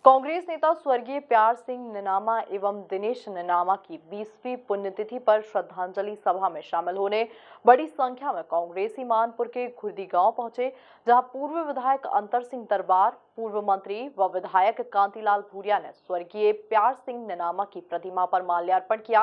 कांग्रेस नेता स्वर्गीय प्यार सिंह निनामा एवं दिनेश निनामा की 20वीं पुण्यतिथि पर श्रद्धांजलि सभा में शामिल होने बड़ी संख्या में कांग्रेसी मानपुर के खुर्दी गांव पहुंचे, जहां पूर्व विधायक अंतर सिंह दरबार, पूर्व मंत्री व विधायक कांतिलाल भूरिया ने स्वर्गीय प्यार सिंह निनामा की प्रतिमा पर माल्यार्पण किया।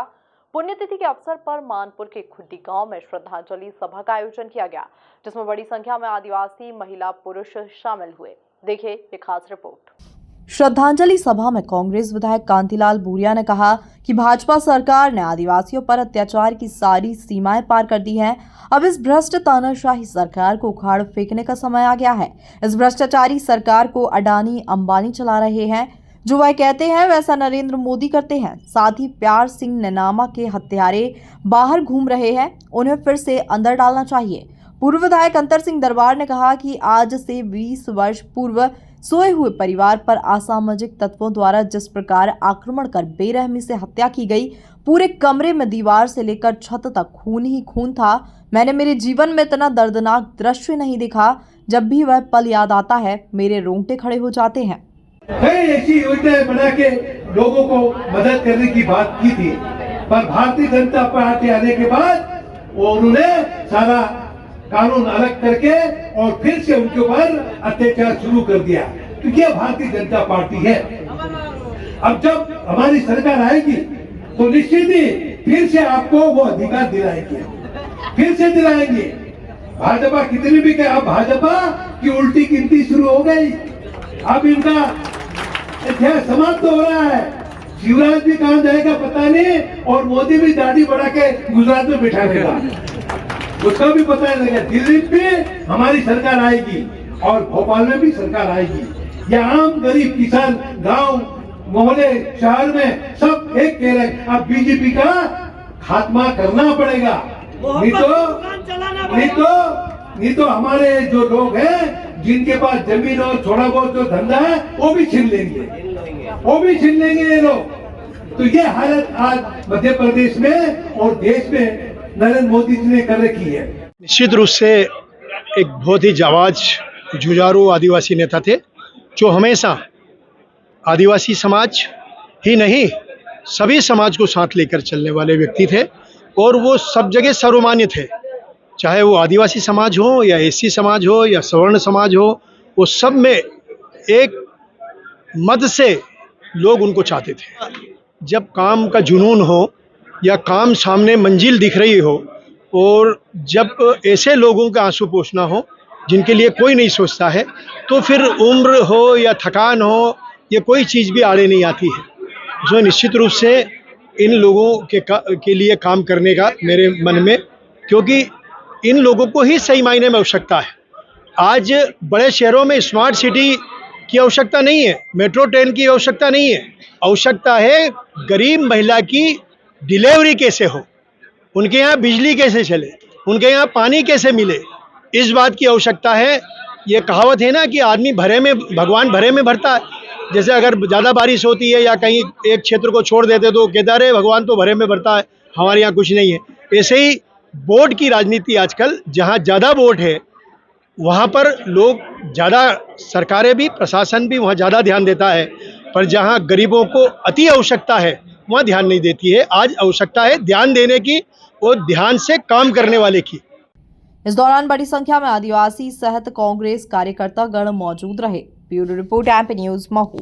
पुण्यतिथि के अवसर पर मानपुर के खुर्दी गांव में श्रद्धांजलि सभा का आयोजन किया गया, जिसमें बड़ी संख्या में आदिवासी महिला पुरुष शामिल हुए। देखिए ये खास रिपोर्ट। श्रद्धांजलि सभा में कांग्रेस विधायक कांतिलाल भूरिया ने कहा कि भाजपा सरकार ने आदिवासियों पर अत्याचार की सारी सीमाएं पार कर दी हैं। अब इस भ्रष्ट तानाशाही सरकार को उखाड़ फेंकने का समय आ गया है। इस भ्रष्टाचारी सरकार को अडानी अंबानी चला रहे हैं। जो वह कहते हैं वैसा नरेंद्र मोदी करते हैं। साथ ही प्यार सिंह निनामा के हत्यारे बाहर घूम रहे हैं, उन्हें फिर से अंदर डालना चाहिए। पूर्व विधायक अंतर सिंह दरबार ने कहा कि आज से 20 वर्ष पूर्व सोए हुए परिवार पर असामाजिक तत्वों द्वारा जिस प्रकार आक्रमण कर बेरहमी से हत्या की गई, पूरे कमरे में दीवार से लेकर छत तक खून ही खून था। मैंने मेरे जीवन में इतना दर्दनाक दृश्य नहीं देखा। जब भी वह पल याद आता है मेरे रोंगटे खड़े हो जाते हैं। ऐसी योजनाएं बना के लोगों को मदद करने की बात की थी, पर भारतीय जनता पार्टी आने के बाद उन्होंने सारा कानून अलग करके और फिर से उनके ऊपर अत्याचार शुरू कर दिया, क्योंकि यह भारतीय जनता पार्टी है। अब जब हमारी सरकार आएगी तो निश्चित ही फिर से आपको वो अधिकार दिलाएंगे, फिर से दिलाएंगे। भाजपा कितनी भी कहे, अब भाजपा की उल्टी गिनती शुरू हो गई। अब इनका इतिहास समाप्त हो रहा है। शिवराज भी कहां जाएगा पता नहीं, और मोदी भी दाढ़ी बढ़ा के गुजरात में बैठा रहेगा, उसका भी पता नहीं लगेगा। दिल्ली में हमारी सरकार आएगी और भोपाल में भी सरकार आएगी। ये आम गरीब किसान गांव मोहल्ले शहर में सब एक कह रहे हैं, अब बीजेपी का खात्मा करना पड़ेगा, नहीं तो हमारे जो लोग हैं जिनके पास जमीन और थोड़ा बहुत जो धंधा है वो भी छीन लेंगे ये लोग। तो ये हालत आज मध्य प्रदेश में और देश में नरेंद्र मोदी जी ने कर रखी है। निश्चित रूप से एक बहुत ही जाबाज जुझारू आदिवासी नेता थे, जो हमेशा आदिवासी समाज ही नहीं सभी समाज को साथ लेकर चलने वाले व्यक्ति थे, और वो सब जगह सर्वमान्य थे। चाहे वो आदिवासी समाज हो या एससी समाज हो या सवर्ण समाज हो, वो सब में एक मद से लोग उनको चाहते थे। जब काम का जुनून हो या काम सामने मंजिल दिख रही हो, और जब ऐसे लोगों का आंसू पोंछना हो जिनके लिए कोई नहीं सोचता है, तो फिर उम्र हो या थकान हो, ये कोई चीज़ भी आड़े नहीं आती है। जो निश्चित रूप से इन लोगों के लिए काम करने का मेरे मन में, क्योंकि इन लोगों को ही सही मायने में आवश्यकता है। आज बड़े शहरों में स्मार्ट सिटी की आवश्यकता नहीं है, मेट्रो ट्रेन की आवश्यकता नहीं है, आवश्यकता है गरीब महिला की डिलीवरी कैसे हो, उनके यहाँ बिजली कैसे चले, उनके यहाँ पानी कैसे मिले, इस बात की आवश्यकता है। ये कहावत है ना कि आदमी भरे में, भगवान भरे में भरता है। जैसे अगर ज़्यादा बारिश होती है या कहीं एक क्षेत्र को छोड़ देते तो कहता है भगवान तो भरे में भरता है, हमारे यहाँ कुछ नहीं है। ऐसे ही वोट की राजनीति आजकल, जहाँ ज़्यादा वोट है वहाँ पर लोग ज़्यादा, सरकारें भी, प्रशासन भी वहाँ ज़्यादा ध्यान देता है, पर जहाँ गरीबों को अति आवश्यकता है वहाँ ध्यान नहीं देती है। आज आवश्यकता है ध्यान देने की और ध्यान से काम करने वाले की। इस दौरान बड़ी संख्या में आदिवासी सहित कांग्रेस कार्यकर्ता गण मौजूद रहे। Bureau report MP news Mhow.